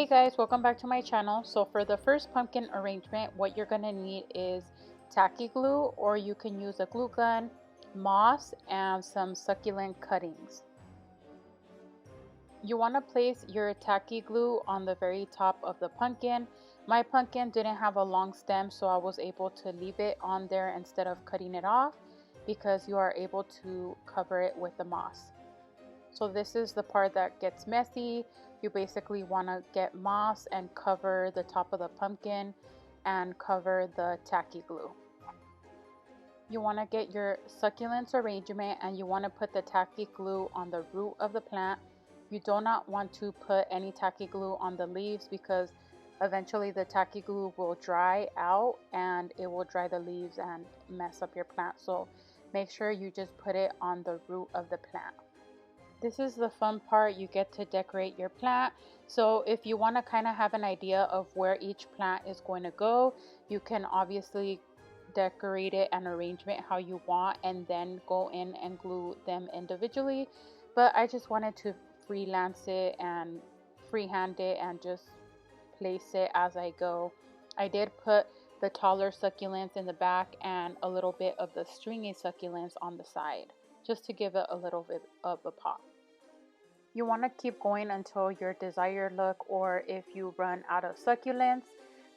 Hey guys, welcome back to my channel. So for the first pumpkin arrangement, what you're going to need is tacky glue, or you can use a glue gun, moss, and some succulent cuttings. You want to place your tacky glue on the very top of the pumpkin. My pumpkin didn't have a long stem, so I was able to leave it on there instead of cutting it off, because you are able to cover it with the moss. So this is the part that gets messy. You basically want to get moss and cover the top of the pumpkin and cover the tacky glue. You want to get your succulents arrangement and you want to put the tacky glue on the root of the plant. You do not want to put any tacky glue on the leaves, because eventually the tacky glue will dry out and it will dry the leaves and mess up your plant. So make sure you just put it on the root of the plant. This is the fun part. You get to decorate your plant. So if you want to kind of have an idea of where each plant is going to go, you can obviously decorate it and arrange it how you want and then go in and glue them individually. But I just wanted to freelance it and freehand it and just place it as I go. I did put the taller succulents in the back and a little bit of the stringy succulents on the side, just to give it a little bit of a pop. You want to keep going until your desired look, or if you run out of succulents.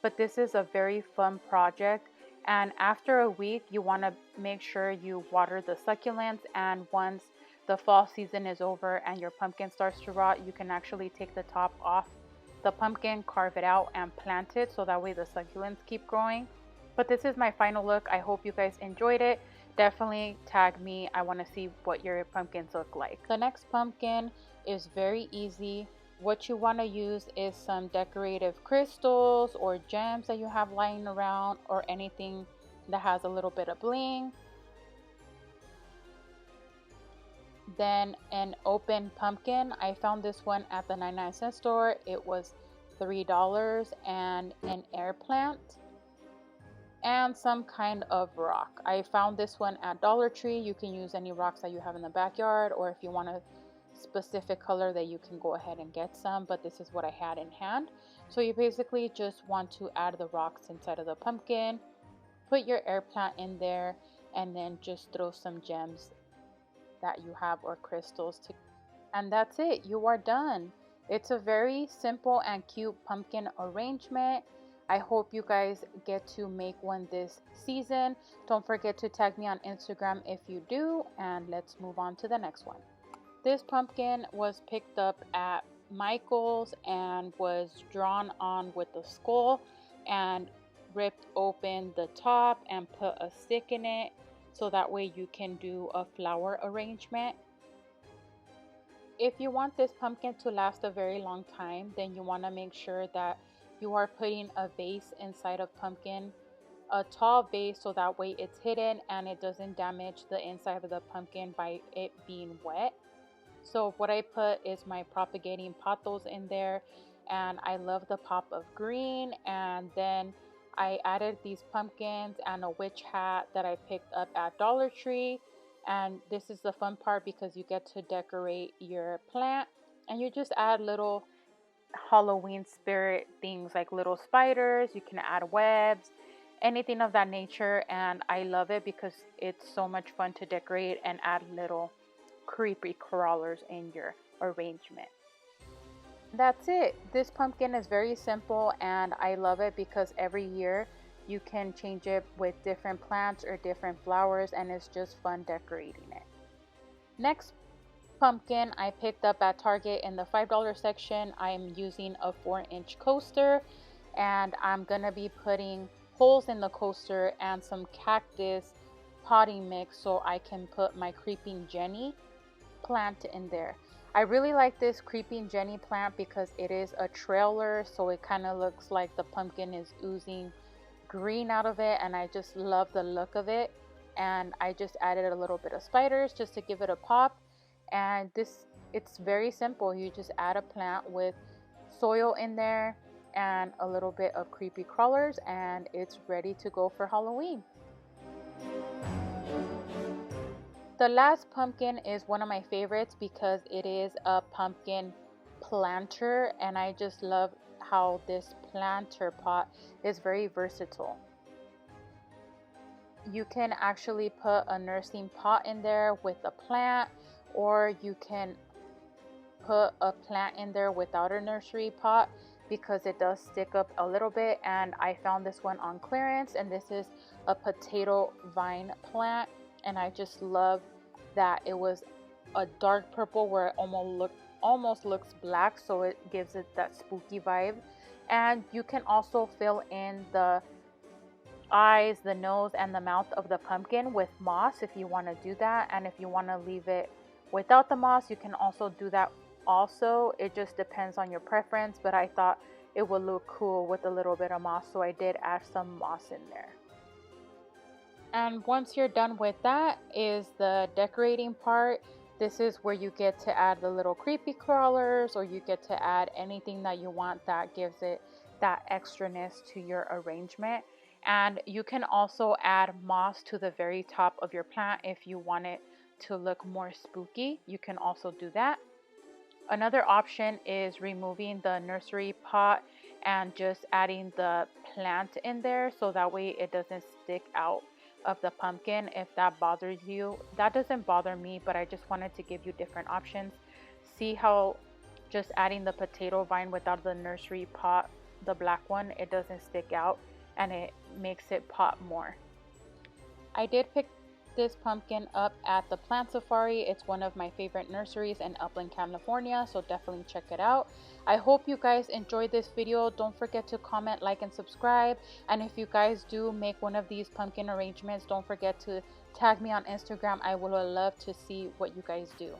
But this is a very fun project, and after a week you want to make sure you water the succulents, and once the fall season is over and your pumpkin starts to rot, you can actually take the top off the pumpkin, carve it out, and plant it, so that way the succulents keep growing. But this is my final look. I hope you guys enjoyed it. Definitely tag me. I want to see what your pumpkins look like. The next pumpkin is very easy. What you want to use is some decorative crystals or gems that you have lying around, or anything that has a little bit of bling. Then an open pumpkin. I found this one at the 99-cent store. It was $3, and an air plant and some kind of rock. I found this one at Dollar Tree. You can use any rocks that you have in the backyard, or if you want a specific color, that you can go ahead and get some, but this is what I had in hand. So you basically just want to add the rocks inside of the pumpkin, put your air plant in there, and then just throw some gems that you have or crystals to, and that's it. You are done. It's a very simple and cute pumpkin arrangement. I hope you guys get to make one this season. Don't forget to tag me on Instagram if you do, and let's move on to the next one. This pumpkin was picked up at Michael's and was drawn on with the skull, and ripped open the top and put a stick in it, so that way you can do a flower arrangement. If you want this pumpkin to last a very long time, then you want to make sure that you are putting a vase inside of pumpkin, a tall vase, so that way it's hidden and it doesn't damage the inside of the pumpkin by it being wet. So what I put is my propagating pothos in there, and I love the pop of green. And then I added these pumpkins and a witch hat that I picked up at Dollar Tree. And this is the fun part, because you get to decorate your plant and you just add little Halloween spirit things like little spiders. You can add webs, anything of that nature, and I love it because it's so much fun to decorate and add little creepy crawlers in your arrangement. That's it. This pumpkin is very simple, and I love it because every year you can change it with different plants or different flowers, and it's just fun decorating it. Next pumpkin I picked up at Target in the $5 section. I'm using a 4-inch coaster, and I'm gonna be putting holes in the coaster and some cactus potting mix so I can put my Creeping Jenny plant in there. I really like this Creeping Jenny plant because it is a trailer, so it kind of looks like the pumpkin is oozing green out of it, and I just love the look of it. And I just added a little bit of spiders just to give it a pop. And it's very simple. You just add a plant with soil in there and a little bit of creepy crawlers, and it's ready to go for Halloween. The last pumpkin is one of my favorites because it is a pumpkin planter, and I just love how this planter pot is very versatile. You can actually put a nursing pot in there with a plant, or you can put a plant in there without a nursery pot because it does stick up a little bit. And I found this one on clearance, and this is a potato vine plant, and I just love that it was a dark purple where it almost looks black, so it gives it that spooky vibe. And you can also fill in the eyes, the nose, and the mouth of the pumpkin with moss if you want to do that. And if you want to leave it without the moss, you can also do that also. It just depends on your preference, but I thought it would look cool with a little bit of moss, so I did add some moss in there. And once you're done with that is the decorating part. This is where you get to add the little creepy crawlers, or you get to add anything that you want that gives it that extraness to your arrangement. And you can also add moss to the very top of your plant if you want it to look more spooky. You can also do that. Another option is removing the nursery pot and just adding the plant in there, so that way it doesn't stick out of the pumpkin if that bothers you. That doesn't bother me, but I just wanted to give you different options. See how just adding the potato vine without the nursery pot, the black one, it doesn't stick out and it makes it pop more. I did pick this pumpkin up at the Plant Safari. It's one of my favorite nurseries in Upland, California, so definitely check it out. I hope you guys enjoyed this video. Don't forget to comment, like, and subscribe. And if you guys do make one of these pumpkin arrangements, don't forget to tag me on Instagram. I would love to see what you guys do.